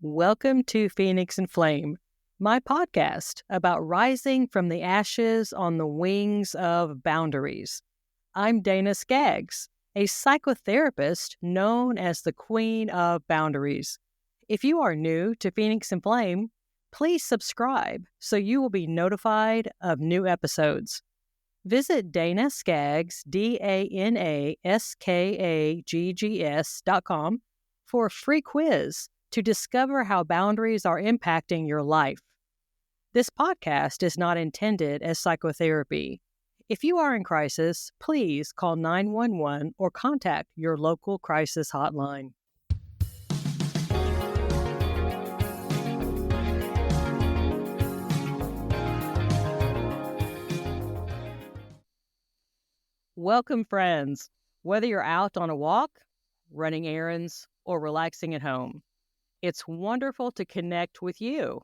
Welcome to Phoenix and Flame, my podcast about rising from the ashes on the wings of boundaries. I'm Dana Skaggs, a psychotherapist known as the Queen of Boundaries. If you are new to Phoenix and Flame, please subscribe so you will be notified of new episodes. Visit Dana Skaggs, DanaSkaggs.com for a free quiz to discover how boundaries are impacting your life. This podcast is not intended as psychotherapy. If you are in crisis, please call 911 or contact your local crisis hotline. Welcome, friends. Whether you're out on a walk, running errands, or relaxing at home, it's wonderful to connect with you.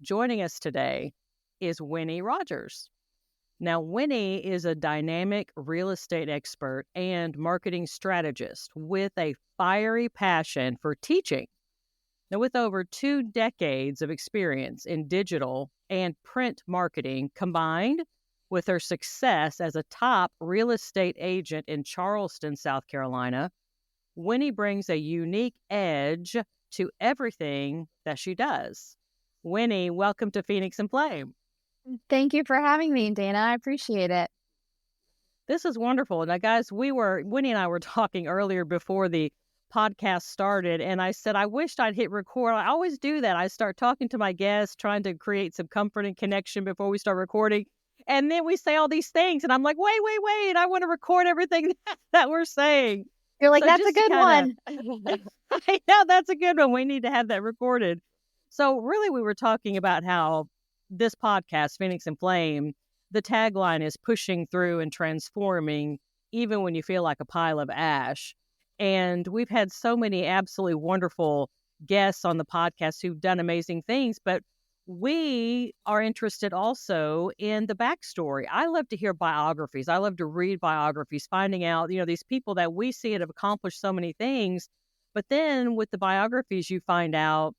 Joining us today is Winnie Rodgers. Now, Winnie is a dynamic real estate expert and marketing strategist with a fiery passion for teaching. Now, with over 2 decades of experience in digital and print marketing, combined with her success as a top real estate agent in Charleston, South Carolina, Winnie brings a unique edge to everything that she does. Winnie, welcome to Phoenix and Flame. Thank you for having me, Dana. I appreciate it. This is wonderful. Now, guys, Winnie and I were talking earlier before the podcast started, and I said, I wished I'd hit record. I always do that. I start talking to my guests, trying to create some comfort and connection before we start recording. And then we say all these things, and I'm like, wait. I want to record everything that we're saying. You're like, So that's a good one. I know, that's a good one. We need to have that recorded. So really, we were talking about how this podcast, Phoenix and Flame, the tagline is pushing through and transforming, even when you feel like a pile of ash. And we've had so many absolutely wonderful guests on the podcast who've done amazing things, but we are interested also in the backstory. I love to hear biographies. I love to read biographies, finding out, these people that we see have accomplished so many things. But then with the biographies, you find out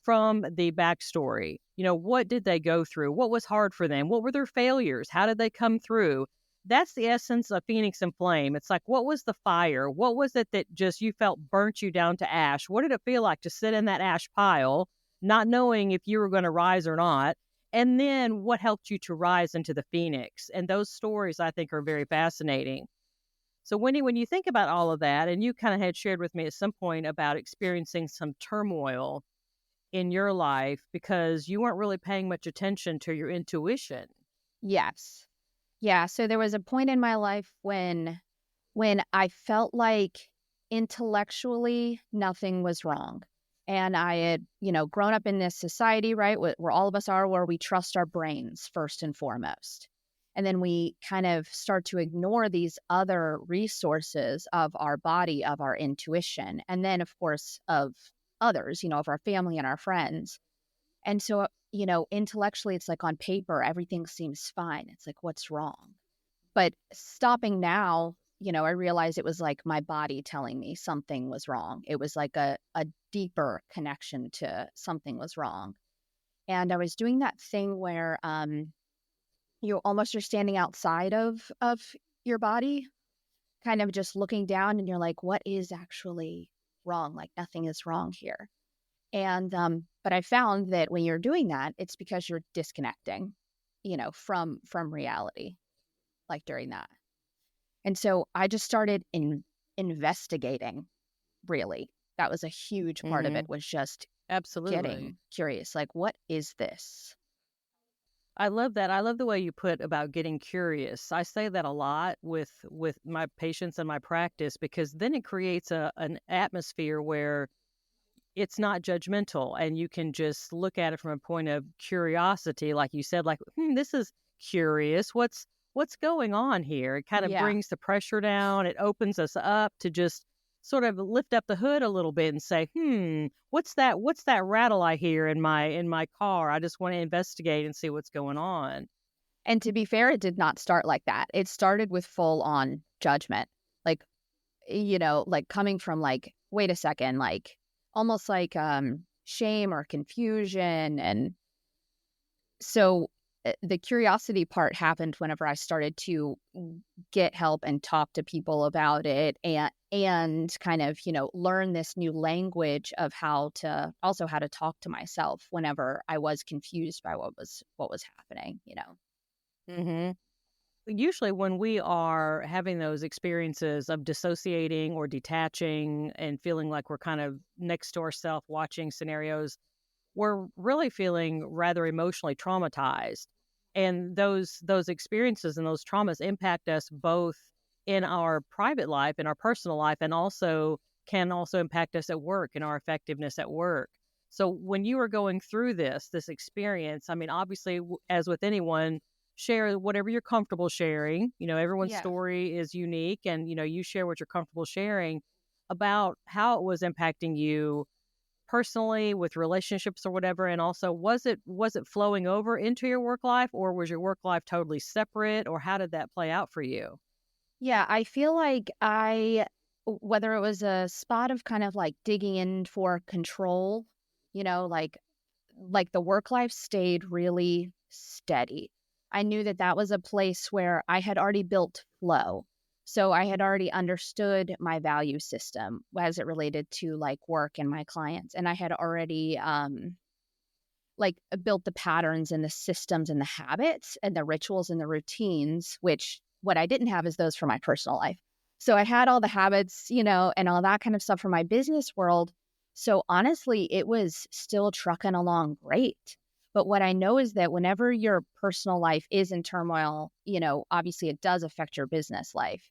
from the backstory, what did they go through? What was hard for them? What were their failures? How did they come through? That's the essence of Phoenix and Flame. It's like, what was the fire? What was it that just you felt burnt you down to ash? What did it feel like to sit in that ash pile, not knowing if you were going to rise or not? And then what helped you to rise into the Phoenix? And those stories, I think, are very fascinating. So, Winnie, when you think about all of that, and you kind of had shared with me at some point about experiencing some turmoil in your life because you weren't really paying much attention to your intuition. Yes. Yeah. So there was a point in my life when I felt like intellectually nothing was wrong. And I had, grown up in this society, right, where all of us are, where we trust our brains first and foremost. And then we kind of start to ignore these other resources of our body, of our intuition, and then, of course, of others, of our family and our friends. And so, intellectually, it's like on paper, everything seems fine. It's like, what's wrong? But stopping now, I realized it was like my body telling me something was wrong. It was like a deeper connection to something was wrong. And I was doing that thing where you're standing outside of your body, kind of just looking down, and you're like, what is actually wrong? Like, nothing is wrong here. And but I found that when you're doing that, it's because you're disconnecting, from reality, like during that. And so I just started investigating, really. That was a huge part of it, was just absolutely getting curious. Like, what is this? I love that. I love the way you put about getting curious. I say that a lot with my patients and my practice, because then it creates an atmosphere where it's not judgmental and you can just look at it from a point of curiosity. Like you said, like, this is curious. What's going on here? It kind of brings the pressure down. It opens us up to just sort of lift up the hood a little bit and say, what's that rattle I hear in my car? I just want to investigate and see what's going on. And to be fair, it did not start like that. It started with full on judgment. Like, like coming from like, wait a second, like almost like shame or confusion. And so the curiosity part happened whenever I started to get help and talk to people about it, and kind of, learn this new language of how to talk to myself whenever I was confused by what was happening. Hmm. Usually, when we are having those experiences of dissociating or detaching and feeling like we're kind of next to ourselves watching scenarios, we're really feeling rather emotionally traumatized. And those experiences and those traumas impact us both in our private life, in our personal life, and also can also impact us at work and our effectiveness at work. So when you were going through this experience, I mean, obviously, as with anyone, share whatever you're comfortable sharing. Everyone's Yeah. story is unique, and you share what you're comfortable sharing about how it was impacting you personally with relationships or whatever. And also, was it flowing over into your work life, or was your work life totally separate, or how did that play out for you? Yeah, I feel like whether it was a spot of kind of like digging in for control, like the work life stayed really steady. I knew that that was a place where I had already built flow. So I had already understood my value system as it related to like work and my clients. And I had already built the patterns and the systems and the habits and the rituals and the routines, which what I didn't have is those for my personal life. So I had all the habits, and all that kind of stuff for my business world. So honestly, it was still trucking along great. But what I know is that whenever your personal life is in turmoil, obviously it does affect your business life.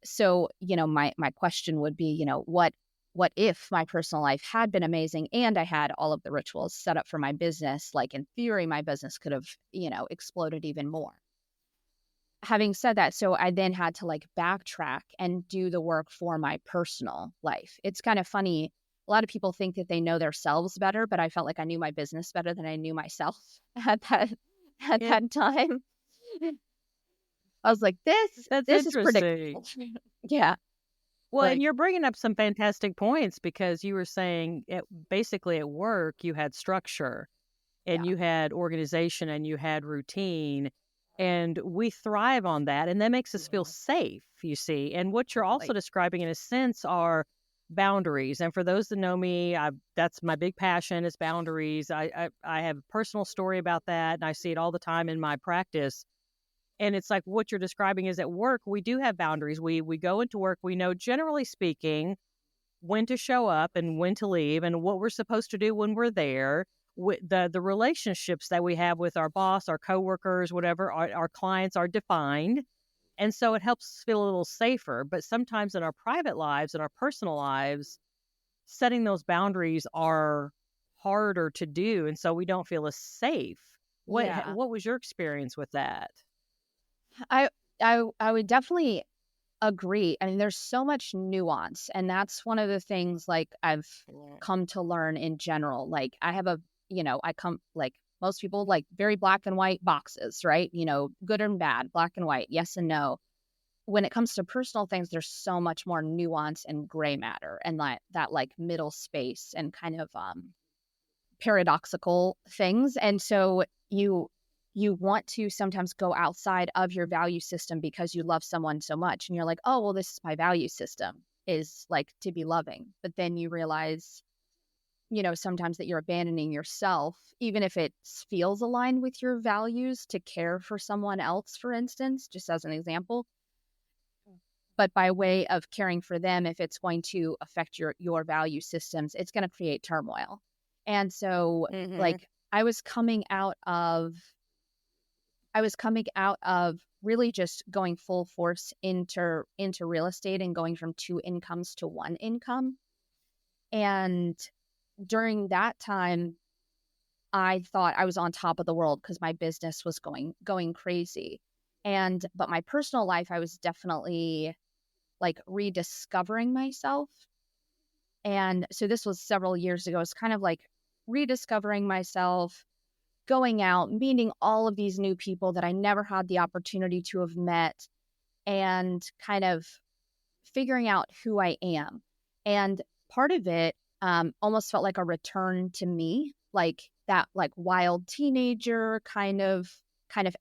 So, my question would be, what if my personal life had been amazing and I had all of the rituals set up for my business? Like in theory, my business could have, exploded even more. Having said that, so I then had to like backtrack and do the work for my personal life. It's kind of funny. A lot of people think that they know themselves better, but I felt like I knew my business better than I knew myself at that at Yeah, that time. I was like, this that's this is interesting. predictable. Yeah. Well, and Like, you're bringing up some fantastic points, because you were saying basically at work you had structure and yeah, you had organization and you had routine, and we thrive on that, and that makes us feel safe, you see. And what you're also totally. describing in a sense are boundaries. And for those that know me, that's my big passion, is boundaries. I have a personal story about that, and I see it all the time in my practice. And it's like what you're describing is at work, we do have boundaries. We go into work, we know, generally speaking, when to show up and when to leave, and what we're supposed to do when we're there. With the relationships that we have with our boss, our coworkers, whatever, our clients are defined. And so it helps us feel a little safer. But sometimes in our private lives and our personal lives, setting those boundaries are harder to do. And so we don't feel as safe. Yeah. What was your experience with that? I I would definitely agree. I mean, there's so much nuance, and that's one of the things like I've Yeah. come to learn in general. Like I have I come like most people like very black and white boxes, right? Good and bad, black and white, yes and no. When it comes to personal things, there's so much more nuance and gray matter and that like middle space and kind of paradoxical things. And so you want to sometimes go outside of your value system because you love someone so much and you're like, oh well, this is my value system, is like to be loving. But then you realize, sometimes that you're abandoning yourself, even if it feels aligned with your values, to care for someone else, for instance, just as an example. But by way of caring for them, if it's going to affect your value systems, it's going to create turmoil. And so Mm-hmm. like I was coming out of really just going full force into real estate and going from two incomes to one income. And during that time, I thought I was on top of the world because my business was going crazy. But my personal life, I was definitely like rediscovering myself. And so this was several years ago. It's kind of like rediscovering myself, going out, meeting all of these new people that I never had the opportunity to have met, and kind of figuring out who I am. And part of it almost felt like a return to me, like that like wild teenager kind of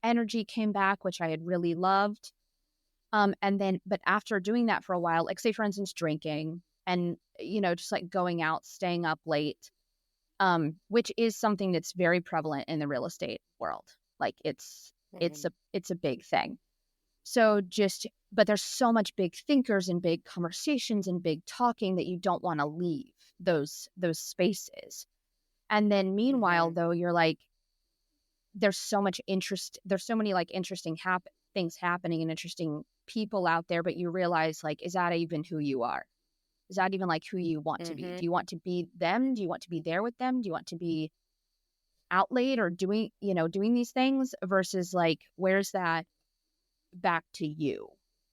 energy came back, which I had really loved. And then, but after doing that for a while, like say for instance, drinking and, just like going out, staying up late, which is something that's very prevalent in the real estate world. Like it's a big thing. So but there's so much big thinkers and big conversations and big talking that you don't want to leave those spaces. And then meanwhile, though, you're like, there's so much interest. There's so many like interesting things happening and interesting people out there. But you realize, like, is that even who you are? Is that even like who you want to be? Do you want to be them? Do you want to be there with them? Do you want to be out late or doing these things versus like, where's that back to you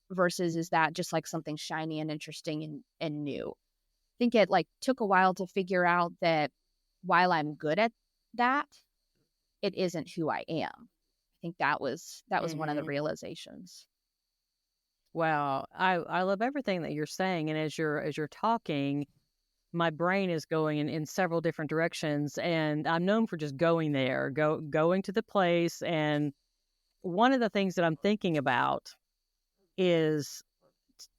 versus is that just like something shiny and interesting and new? I think it like took a while to figure out that while I'm good at that, it isn't who I am. I think that was one of the realizations. Wow. I love everything that you're saying. And as you're talking, my brain is going in several different directions. And I'm known for just going there, going to the place. And one of the things that I'm thinking about is,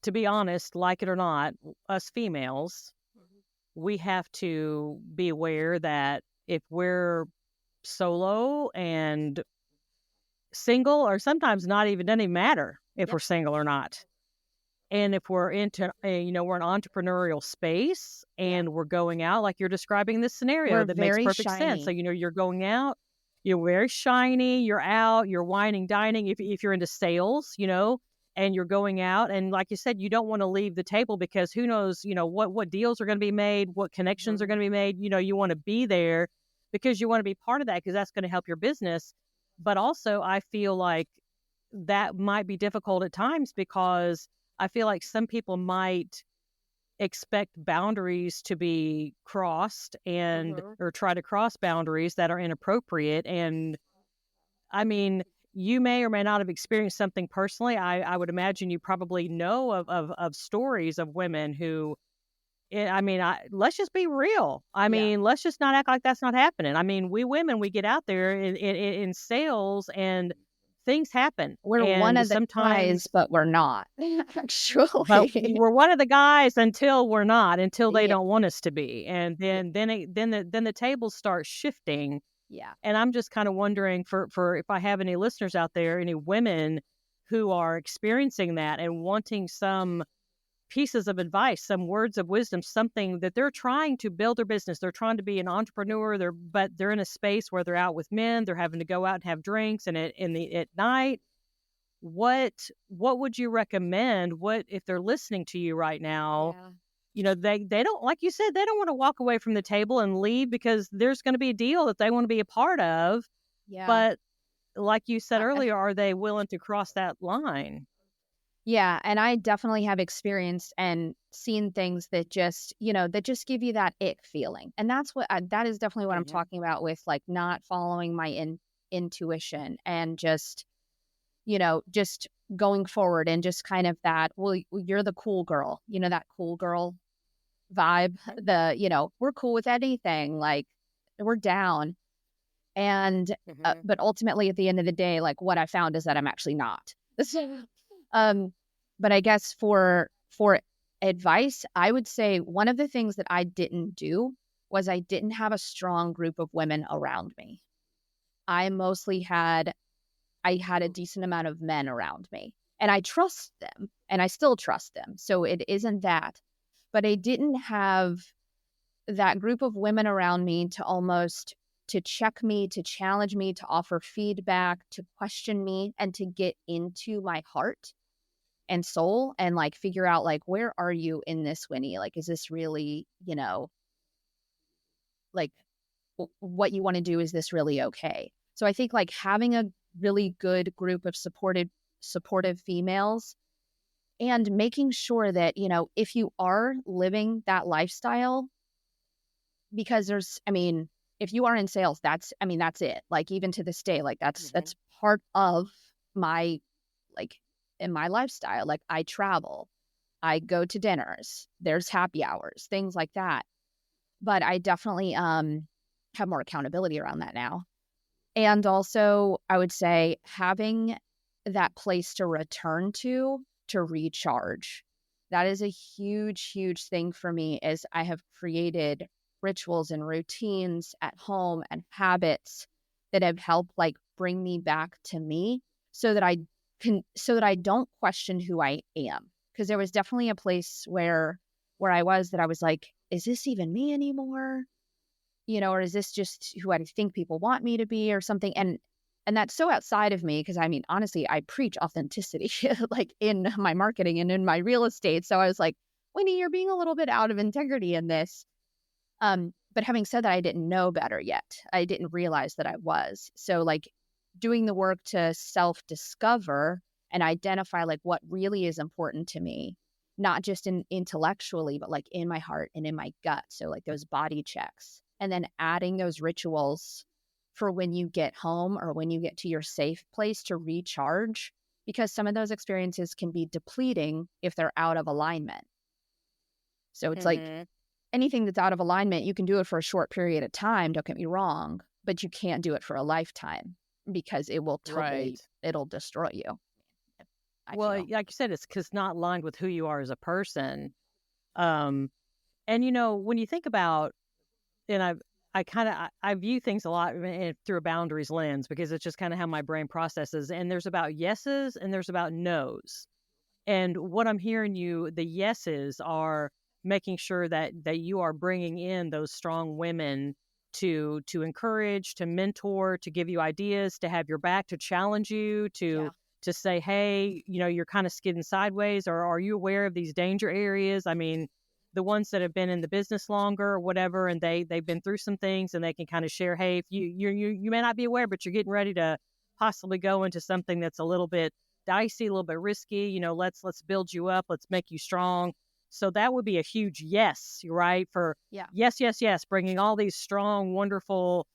to be honest, like it or not, us females, we have to be aware that if we're solo and single, or sometimes not even, doesn't even matter if we're single or not. And if we're into, we're an entrepreneurial space and we're going out, like you're describing this scenario, that makes perfect sense. So, you're going out, you're very shiny, you're out, you're whining, dining. If you're into sales, and you're going out, and like you said, you don't want to leave the table because who knows, what deals are going to be made, what connections are going to be made. You want to be there because you want to be part of that because that's going to help your business. But also, I feel like that might be difficult at times because I feel like some people might expect boundaries to be crossed and or try to cross boundaries that are inappropriate. And I mean, you may or may not have experienced something personally. I would imagine you probably know of stories of women who, let's just be real. Let's just not act like that's not happening. We women, we get out there in sales and things happen. We're one of the guys, but we're not. Actually, but we're one of the guys until we're not, until they don't want us to be, and then the tables start shifting. Yeah. And I'm just kind of wondering for if I have any listeners out there, any women who are experiencing that and wanting some pieces of advice, some words of wisdom, something that they're trying to build their business. They're trying to be an entrepreneur, but they're in a space where they're out with men, they're having to go out and have drinks and at night. What would you recommend? What if they're listening to you right now? Yeah. They don't, like you said, they don't want to walk away from the table and leave because there's going to be a deal that they want to be a part of. Yeah. But like you said earlier, are they willing to cross that line? Yeah. And I definitely have experienced and seen things that just, that just give you that ick feeling. And that is definitely what I'm talking about with like not following my intuition and just, just going forward and just kind of that, well, you're the cool girl, that cool girl vibe, we're cool with anything, like we're down. And, but ultimately at the end of the day, like what I found is that I'm actually not. But I guess for advice, I would say one of the things that I didn't do was I didn't have a strong group of women around me. I had a decent amount of men around me, and I trust them, and I still trust them. So it isn't that, but I didn't have that group of women around me to check me, to challenge me, to offer feedback, to question me, and to get into my heart and soul and like figure out like, where are you in this, Winnie? Like, is this really, like what you want to do? Is this really okay? So I think like having a really good group of supportive females and making sure that, if you are living that lifestyle, because if you are in sales, that's it. Like even to this day, like that's part of my, like in my lifestyle. Like I travel, I go to dinners, there's happy hours, things like that. but I definitely have more accountability around that now. And also, I would say having that place to return to recharge. That is a huge, huge thing for me, is I have created rituals and routines at home and habits that have helped like bring me back to me so that I don't question who I am. Because there was definitely a place where I was that I was like, is this even me anymore? Or is this just who I think people want me to be or something? And that's so outside of me, because I mean, honestly, I preach authenticity like in my marketing and in my real estate. So I was like, Winnie, you're being a little bit out of integrity in this. But having said that, I didn't know better yet. I didn't realize that I was. So like doing the work to self-discover and identify like what really is important to me, not just intellectually, but like in my heart and in my gut. So like those body checks, and then adding those rituals for when you get home or when you get to your safe place to recharge, because some of those experiences can be depleting if they're out of alignment. So it's like anything that's out of alignment, you can do it for a short period of time, don't get me wrong, but you can't do it for a lifetime, because it will totally, it'll destroy you. Well, like you said, it's because not aligned with who you are as a person. And when you think about, and I view things a lot through a boundaries lens, because it's just kind of how my brain processes. And there's about yeses and there's about nos. And what I'm hearing the yeses are making sure that you are bringing in those strong women to encourage, to mentor, to give you ideas, to have your back, to challenge you, to say, hey, you're kind of skidding sideways, or are you aware of these danger areas? I mean, the ones that have been in the business longer or whatever, and they've been through some things, and they can kind of share, hey, if you may not be aware, but you're getting ready to possibly go into something that's a little bit dicey, a little bit risky, let's build you up, let's make you strong. So that would be a huge yes, right? For yes, bringing all these strong, wonderful,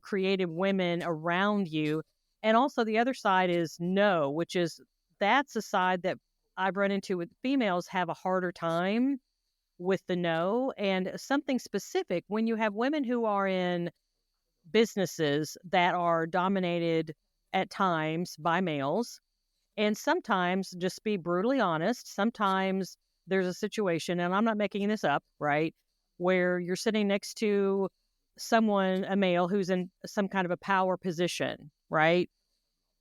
creative women around you. And also the other side is no, which is, that's a side that I've run into with females have a harder time with the no. And something specific, when you have women who are in businesses that are dominated at times by males, and sometimes, just be brutally honest, sometimes there's a situation, and I'm not making this up, right, where you're sitting next to someone, a male, who's in some kind of a power position, right?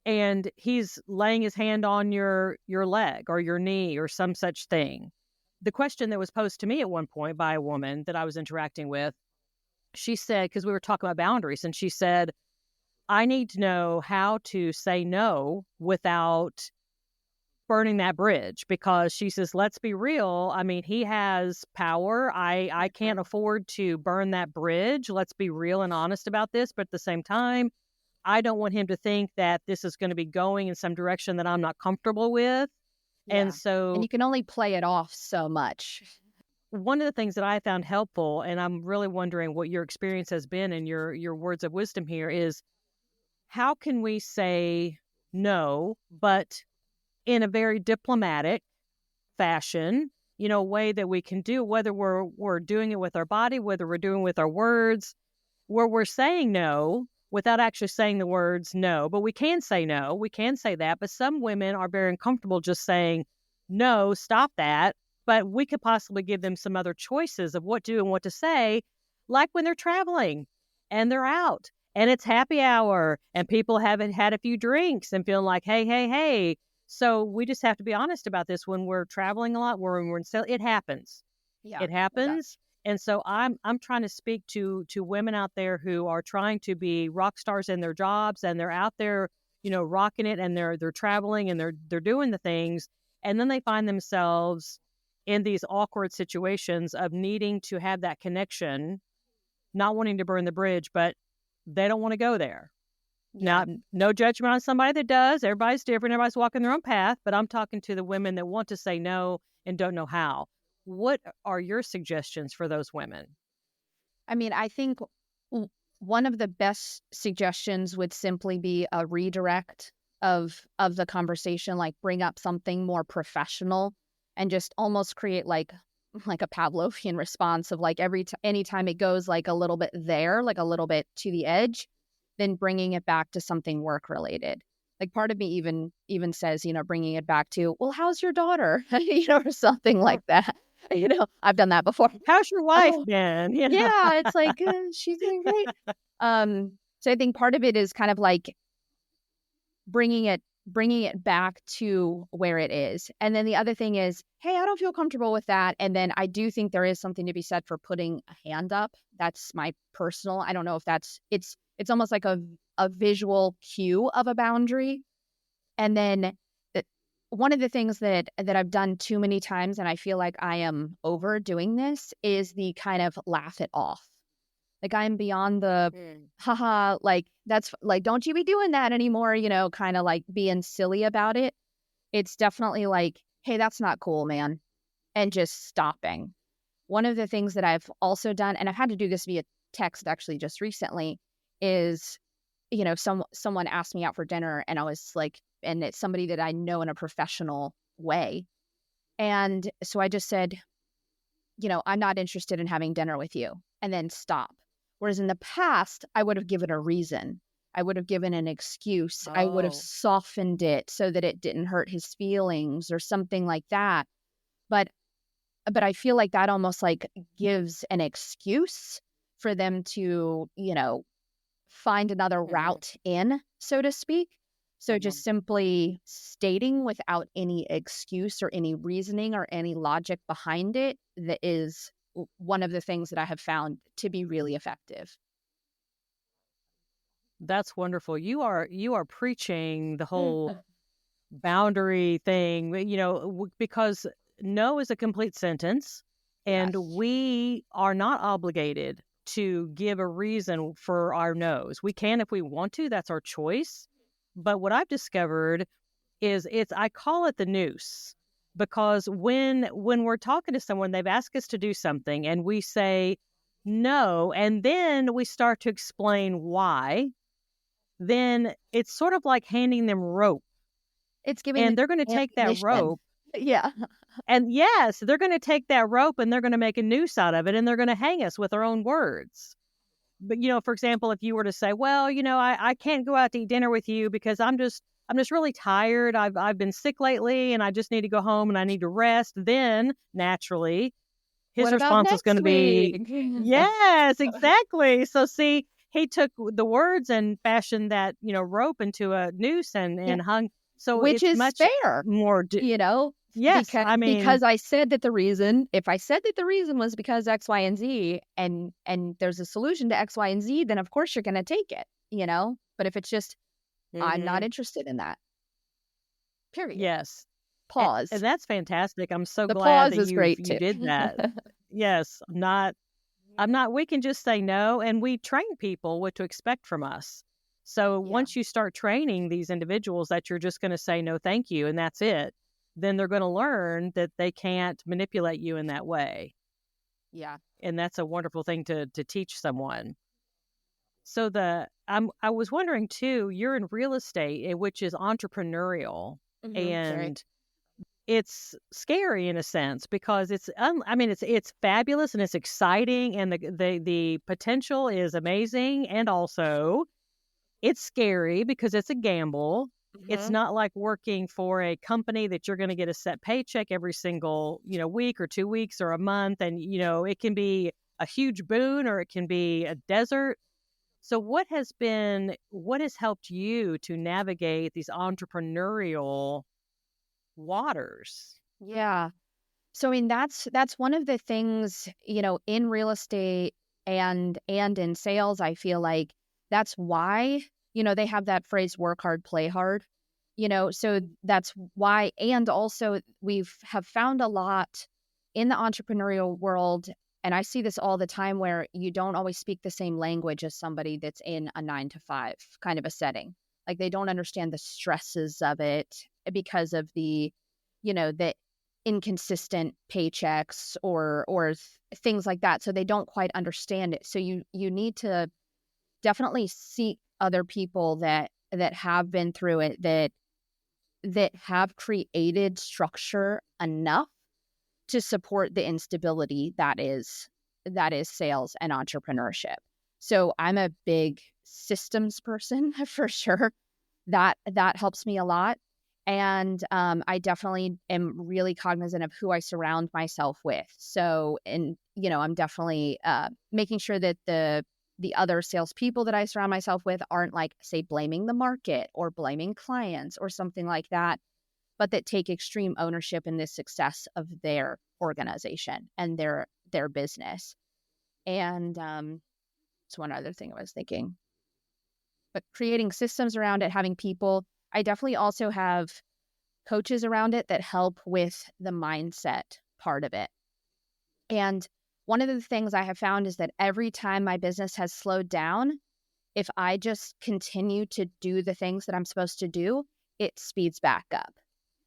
And he's laying his hand on your leg or your knee or some such thing. The question that was posed to me at one point by a woman that I was interacting with, she said, because we were talking about boundaries, and she said, I need to know how to say no without burning that bridge, because she says, let's be real. I mean, he has power. I can't afford to burn that bridge. Let's be real and honest about this. But at the same time, I don't want him to think that this is going to be going in some direction that I'm not comfortable with. Yeah. And you can only play it off so much. One of the things that I found helpful, and I'm really wondering what your experience has been and your words of wisdom here, is how can we say no, but in a very diplomatic fashion, a way that we can do, whether we're doing it with our body, whether we're doing it with our words, where we're saying no without actually saying the words no. But we can say no, we can say that. But some women are very uncomfortable just saying, no, stop that. But we could possibly give them some other choices of what to do and what to say, like when they're traveling and they're out and it's happy hour and people haven't had a few drinks and feeling like, hey. So we just have to be honest about this when we're traveling a lot, when we're in sale. It happens. Yeah, it happens. And so I'm trying to speak to women out there who are trying to be rock stars in their jobs, and they're out there, rocking it, and they're traveling and they're doing the things, and then they find themselves in these awkward situations of needing to have that connection, not wanting to burn the bridge, but they don't want to go there. Yeah. Now, no judgment on somebody that does. Everybody's different. Everybody's walking their own path. But I'm talking to the women that want to say no and don't know how. What are your suggestions for those women? I mean, I think one of the best suggestions would simply be a redirect of the conversation, like bring up something more professional and just almost create like like a Pavlovian response of like anytime it goes like a little bit there, like a little bit to the edge, then bringing it back to something work related. Like part of me even says, bringing it back to, well, how's your daughter? Or something like that. I've done that before. How's your wife Oh, been? yeah, it's like she's doing great. So I think part of it is kind of like bringing it back to where it is. And then the other thing is, hey, I don't feel comfortable with that. And then I do think there is something to be said for putting a hand up. That's my personal, I don't know if it's almost like a visual cue of a boundary. And then one of the things that I've done too many times, and I feel like I am overdoing this, is the kind of laugh it off. Like I'm beyond the haha, like that's like, don't you be doing that anymore, kind of like being silly about it. It's definitely like, hey, that's not cool, man. And just stopping. One of the things that I've also done, and I've had to do this via text actually just recently, is, someone asked me out for dinner and I was like, and it's somebody that I know in a professional way. And so I just said, I'm not interested in having dinner with you, and then stop. Whereas in the past, I would have given a reason. I would have given an excuse. I would have softened it so that it didn't hurt his feelings or something like that. But I feel like that almost like gives an excuse for them to, find another route in, so to speak. So just simply stating without any excuse or any reasoning or any logic behind it, that is one of the things that I have found to be really effective. That's wonderful. You are preaching the whole boundary thing, because no is a complete sentence, and Yes. we are not obligated to give a reason for our no's. We can if we want to, that's our choice. But what I've discovered is I call it the noose, because when we're talking to someone, they've asked us to do something and we say no, and then we start to explain why, then it's sort of like handing them rope. It's giving And they're going to take that ammunition. rope. Yeah. And yes, they're going to take that rope and they're going to make a noose out of it, and they're going to hang us with their own words. But, for example, if you were to say, well, I can't go out to eat dinner with you because I'm just really tired. I've been sick lately and I just need to go home and I need to rest. Then naturally, his What about response is going to next be, week? yes, exactly. So see, he took the words and fashioned that, rope into a noose and hung. So Which it's is much fair, more. Yes, because I mean, because I said that if I said that the reason was because X, Y, and Z, and there's a solution to X, Y, and Z, then of course you're going to take it, But if it's just, I'm not interested in that, period. Yes. Pause. And that's fantastic. I'm so The glad pause that is you great too. did that. Yes, I'm not, we can just say no, and we train people what to expect from us. So once you start training these individuals that you're just going to say no, thank you, and that's it, then they're going to learn that they can't manipulate you in that way. Yeah. And that's a wonderful thing to teach someone. So I was wondering too, you're in real estate, which is entrepreneurial, and it's scary in a sense because it's fabulous and it's exciting, and the potential is amazing, and also it's scary because it's a gamble. It's not like working for a company that you're going to get a set paycheck every single, week or 2 weeks or a month. And, it can be a huge boon or it can be a desert. So what has helped you to navigate these entrepreneurial waters? Yeah. So I mean, that's one of the things, in real estate and in sales, I feel like that's why, they have that phrase, work hard, play hard, so that's why. And also have found a lot in the entrepreneurial world. And I see this all the time where you don't always speak the same language as somebody that's in a 9-to-5 kind of a setting. Like they don't understand the stresses of it because of the inconsistent paychecks or things like that. So they don't quite understand it. So you need to definitely seek other people that have been through it, that have created structure enough to support the instability that is sales and entrepreneurship. So I'm a big systems person for sure. That helps me a lot. And I definitely am really cognizant of who I surround myself with. So, and I'm definitely making sure that the other salespeople that I surround myself with aren't like, say, blaming the market or blaming clients or something like that, but that take extreme ownership in the success of their organization and their business. And it's one other thing I was thinking. But creating systems around it, having people. I definitely also have coaches around it that help with the mindset part of it. And one of the things I have found is that every time my business has slowed down, if I just continue to do the things that I'm supposed to do, it speeds back up.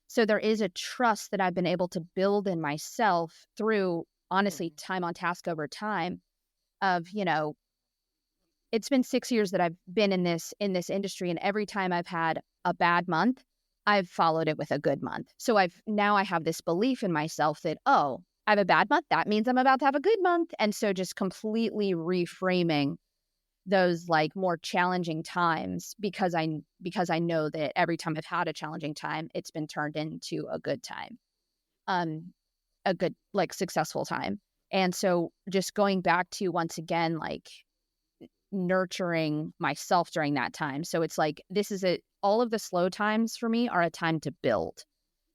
So there is a trust that I've been able to build in myself through, honestly, time on task over time of, it's been 6 years that I've been in this industry, and every time I've had a bad month, I've followed it with a good month. So I have this belief in myself that, oh, I have a bad month, that means I'm about to have a good month. And so just completely reframing those like more challenging times because I know that every time I've had a challenging time, it's been turned into a good time, a good like successful time. And so just going back to once again, like nurturing myself during that time. So it's like, all of the slow times for me are a time to build.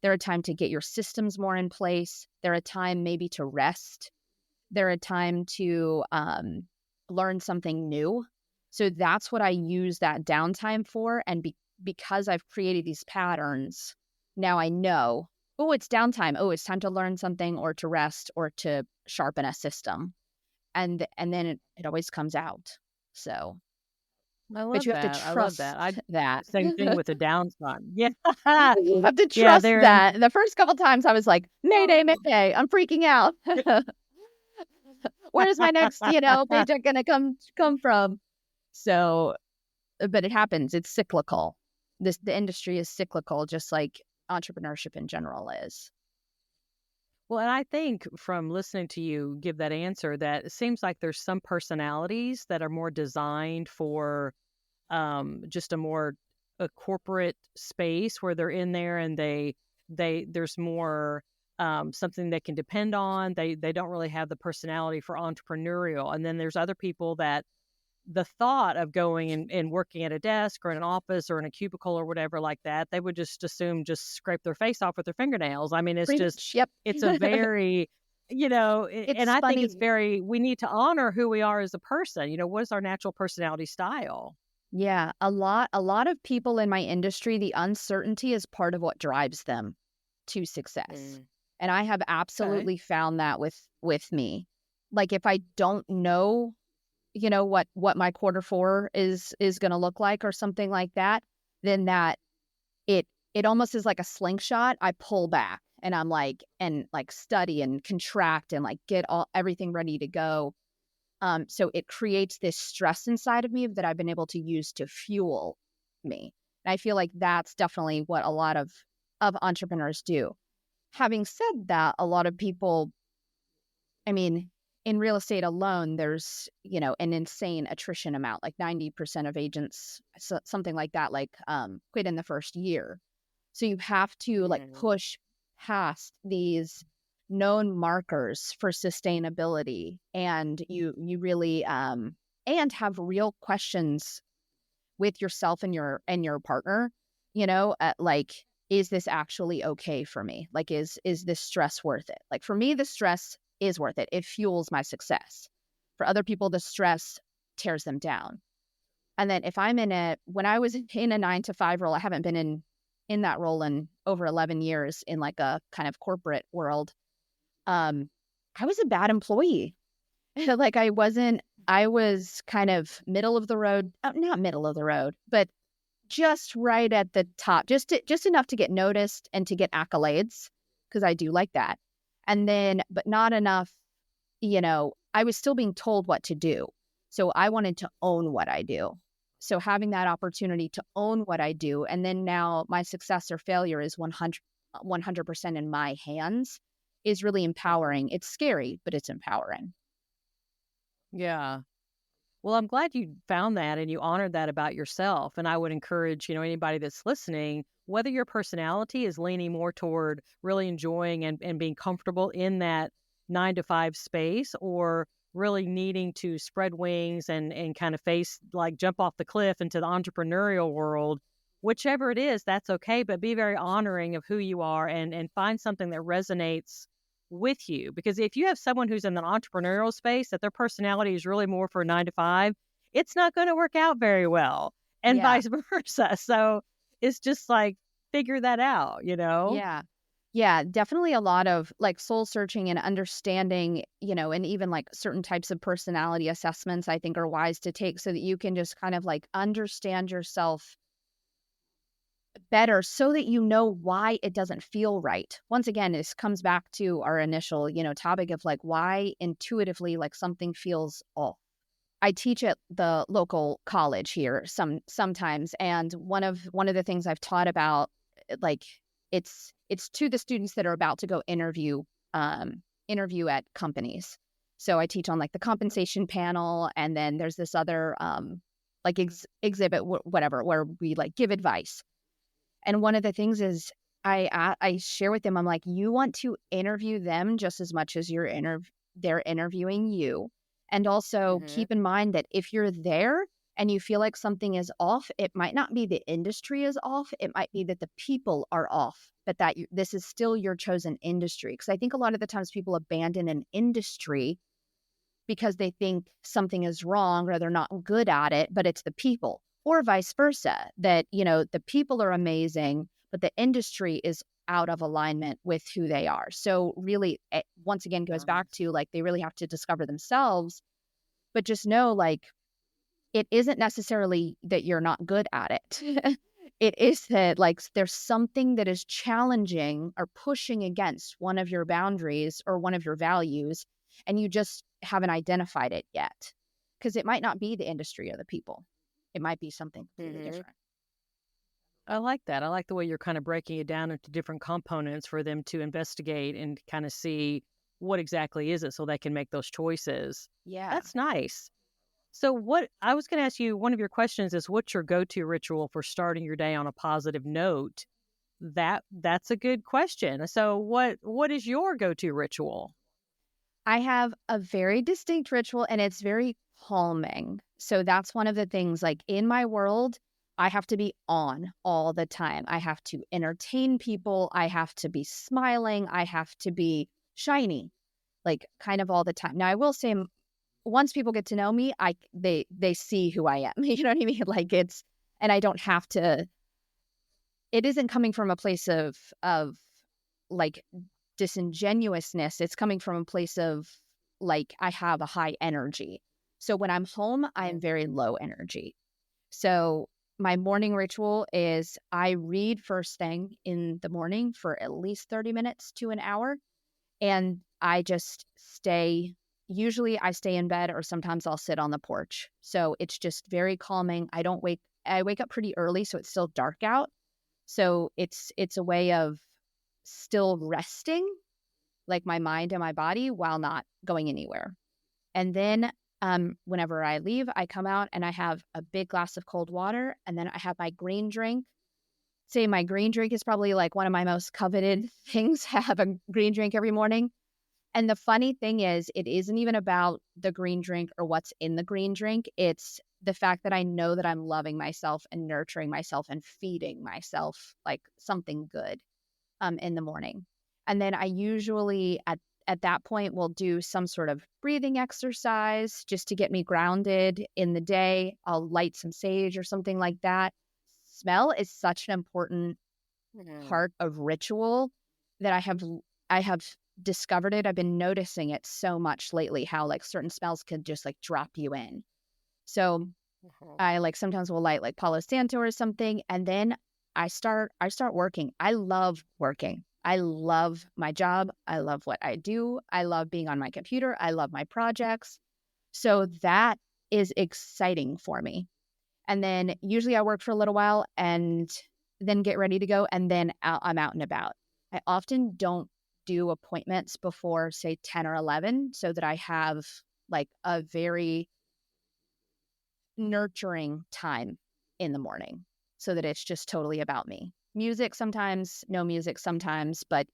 They're a time to get your systems more in place. They're a time maybe to rest. They're a time to learn something new. So that's what I use that downtime for. And because I've created these patterns, now I know, oh, it's downtime. Oh, it's time to learn something or to rest or to sharpen a system. And then it always comes out. So, I love but you have to that. I love trust that. that. Same thing with the downtime. Yeah. You have to Yeah, trust there. that. The first couple times I was like, Mayday, Mayday, I'm freaking out. Where's my next, paycheck gonna come from? So, but it happens. It's cyclical. The industry is cyclical, just like entrepreneurship in general is. Well, and I think from listening to you give that answer that it seems like there's some personalities that are more designed for just a corporate space where they're in there and there's more something they can depend on. They don't really have the personality for entrepreneurial. And then there's other people that the thought of going and working at a desk or in an office or in a cubicle or whatever like that, they would just assume just scrape their face off with their fingernails. I mean, it's Pretty just, much, yep. it's a very, and It's I think funny. it's we need to honor who we are as a person. What is our natural personality style? Yeah, a lot of people in my industry, the uncertainty is part of what drives them to success. And I have absolutely found that with me. Like if I don't know, what my quarter 4 is going to look like or something like that, then that it almost is like a slingshot. I pull back and I'm like, and like study and contract and like get everything ready to go. So it creates this stress inside of me that I've been able to use to fuel me. And I feel like that's definitely what a lot of entrepreneurs do. Having said that, a lot of people, I mean, in real estate alone, there's, an insane attrition amount, like 90% of agents, something like that, like quit in the first year. So you have to like push past these known markers for sustainability, and you really and have real questions with yourself and your partner, like, is this actually okay for me? Like, is this stress worth it? Like for me, the stress is worth it. It fuels my success. For other people, the stress tears them down. And then if I'm when I was in a 9-to-5 role, I haven't been in that role in over 11 years in like a kind of corporate world. I was a bad employee. Like I was kind of middle of the road, not middle of the road, but just right at the top, just enough to get noticed and to get accolades, because I do like that. And then, but not enough, I was still being told what to do. So I wanted to own what I do. So having that opportunity to own what I do, and then now my success or failure is 100% in my hands, is really empowering. It's scary, but it's empowering. Yeah. Well, I'm glad you found that and you honored that about yourself. And I would encourage, anybody that's listening, whether your personality is leaning more toward really enjoying and being comfortable in that 9 to 5 space, or really needing to spread wings and kind of jump off the cliff into the entrepreneurial world, whichever it is, that's okay. But be very honoring of who you are, and find something that resonates with you. Because if you have someone who's in the entrepreneurial space that their personality is really more for 9 to 5, it's not going to work out very well, and Yeah. vice versa. So it's just like, figure that out, Yeah. Yeah, definitely a lot of like soul searching and understanding, and even like certain types of personality assessments I think are wise to take so that you can just kind of like understand yourself better so that you know why it doesn't feel right. Once again, this comes back to our initial, topic of like why intuitively like something feels off. I teach at the local college here sometimes, and one of the things I've taught about, like it's to the students that are about to go interview at companies. So I teach on like the compensation panel, and then there's this other like exhibit whatever where we like give advice. And one of the things is I share with them, I'm like, you want to interview them just as much as they're interviewing you. And also keep in mind that if you're there and you feel like something is off, it might not be the industry is off. It might be that the people are off, but this is still your chosen industry. Because I think a lot of the times people abandon an industry because they think something is wrong or they're not good at it, but it's the people, or vice versa, that, the people are amazing, but the industry is out of alignment with who they are. So really, it once again goes back to like, they really have to discover themselves, but just know like, it isn't necessarily that you're not good at it. It is that like there's something that is challenging or pushing against one of your boundaries or one of your values, and you just haven't identified it yet. Because it might not be the industry or the people. It might be something completely different. I like that. I like the way you're kind of breaking it down into different components for them to investigate and kind of see what exactly is it so they can make those choices. Yeah. That's nice. So what I was going to ask you, one of your questions is, what's your go-to ritual for starting your day on a positive note? That's a good question. So what is your go-to ritual? I have a very distinct ritual, and it's very calming. So that's one of the things, like in my world, I have to be on all the time. I have to entertain people. I have to be smiling. I have to be shiny, like kind of all the time. Now, I will say, once people get to know me, they see who I am. You know what I mean? Like and I don't have to. It isn't coming from a place of like disingenuousness. It's coming from a place of like, I have a high energy. So when I'm home, I'm very low energy. So my morning ritual is I read first thing in the morning for at least 30 minutes to an hour. And I just usually I stay in bed, or sometimes I'll sit on the porch. So it's just very calming. I wake up pretty early, so it's still dark out. So it's a way of still resting, like my mind and my body, while not going anywhere. And then whenever I leave, I come out and I have a big glass of cold water, and then I have my green drink. Say my green drink is probably like one of my most coveted things. I have a green drink every morning. And the funny thing is, it isn't even about the green drink or what's in the green drink. It's the fact that I know that I'm loving myself and nurturing myself and feeding myself like something good in the morning. And then I usually at that point will do some sort of breathing exercise just to get me grounded in the day. I'll light some sage or something like that. Smell is such an important part of ritual that I have discovered it. I've been noticing it so much lately, how like certain smells could just like drop you in. So I like sometimes will light like Palo Santo or something, and then I start working. I love working. I love my job. I love what I do. I love being on my computer. I love my projects. So that is exciting for me. And then usually I work for a little while and then get ready to go, and then I'm out and about. I often don't do appointments before, say, 10 or 11 so that I have like a very nurturing time in the morning so that it's just totally about me. Music sometimes, no music sometimes, but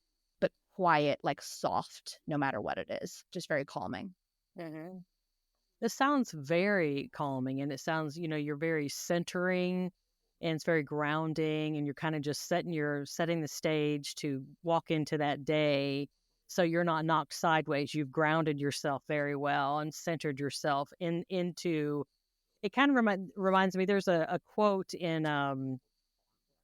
quiet, like soft, no matter what it is. Just very calming. Mm-hmm. This sounds very calming, and it sounds, you're very centering, and it's very grounding, and you're kind of just setting the stage to walk into that day. So you're not knocked sideways. You've grounded yourself very well and centered yourself into. It kind of reminds me. There's a quote in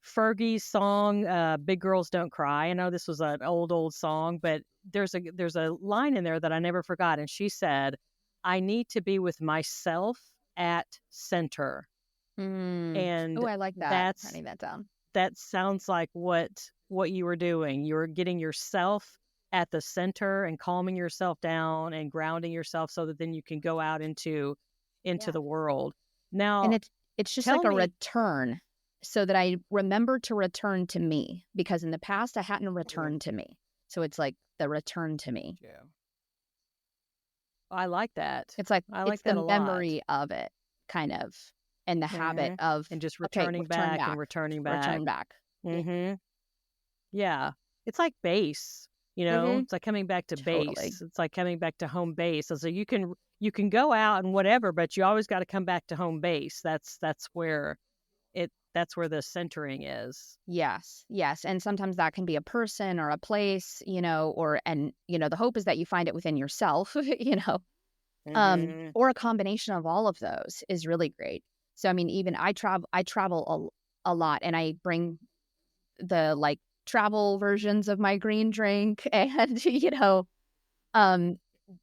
Fergie's song, "Big Girls Don't Cry." I know this was an old song, but there's a line in there that I never forgot, and she said, "I need to be with myself at center." And Oh, I like that. Writing that down. That sounds like what you were doing. You were getting yourself at the center and calming yourself down and grounding yourself so that then you can go out into the world. Now, and it's just like a return, so that I remember to return to me, because in the past I hadn't returned to me. So it's like the return to me. Yeah. I like that. It's like I like it's that the a memory lot. of it, kind of, and the habit of and just returning back and returning back. Return back. Mm-hmm. Yeah. It's like base, it's like coming back to Totally. base. It's like coming back to home base. So you can go out and whatever, but you always got to come back to home base. That's where the centering is. Yes. And sometimes that can be a person or a place, the hope is that you find it within yourself, or a combination of all of those is really great. So, I mean, even I travel a lot, and I bring the like travel versions of my green drink and,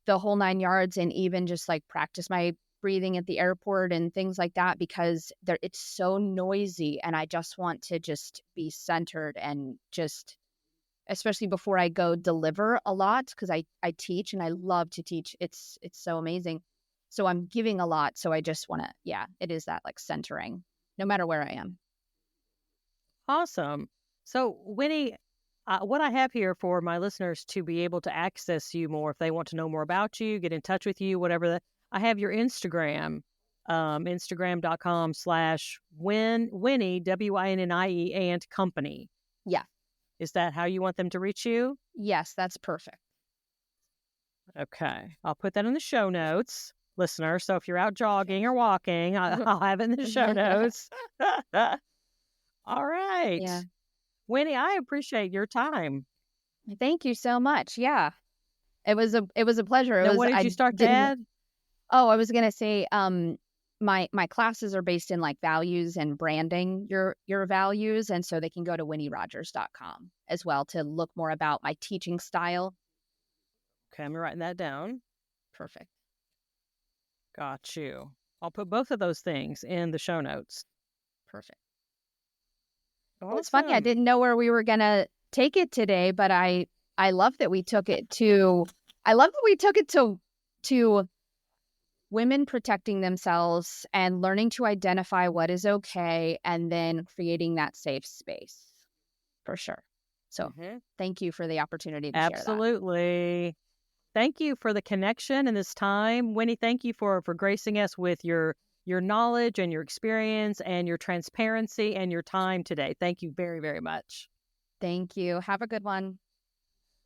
the whole 9 yards, and even just like practice my breathing at the airport and things like that, because it's so noisy, and I just want to just be centered, and just, especially before I go deliver a lot, because I teach and I love to teach. It's so amazing. So I'm giving a lot. So I just want to, it is that like centering no matter where I am. Awesome. So Winnie, what I have here for my listeners to be able to access you more, if they want to know more about you, get in touch with you, whatever, I have your Instagram, Instagram.com/Winnie, WINNIE, and company. Yeah. Is that how you want them to reach you? Yes, that's perfect. Okay. I'll put that in the show notes, listener. So if you're out jogging or walking, I'll have it in the show notes. All right. Yeah. Winnie, I appreciate your time. Thank you so much. Yeah. It was a pleasure. Now, what did you start to add? Oh, I was going to say, my classes are based in like values and branding your values. And so they can go to winnierodgers.com as well to look more about my teaching style. Okay, I'm writing that down. Perfect. Got you. I'll put both of those things in the show notes. Perfect. Awesome. Well, it's funny. I didn't know where we were going to take it today, but I love that we took it to women protecting themselves and learning to identify what is okay, and then creating that safe space, for sure. So Thank you for the opportunity to share that. Absolutely. Thank you for the connection and this time. Winnie, thank you for gracing us with your knowledge and your experience and your transparency and your time today. Thank you very, very much. Thank you. Have a good one.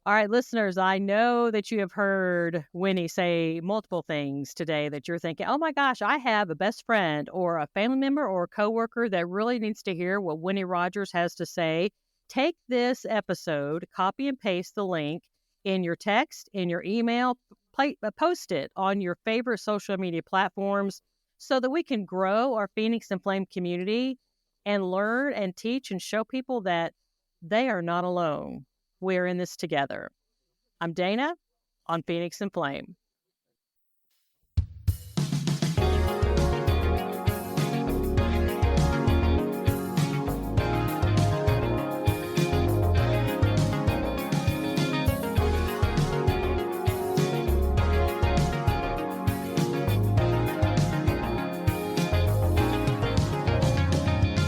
All right, listeners, I know that you have heard Winnie say multiple things today that you're thinking, oh my gosh, I have a best friend or a family member or a coworker that really needs to hear what Winnie Rodgers has to say. Take this episode, copy and paste the link in your text, in your email, post it on your favorite social media platforms so that we can grow our Phoenix and Flame community and learn and teach and show people that they are not alone. We're in this together. I'm Dana on Phoenix and Flame.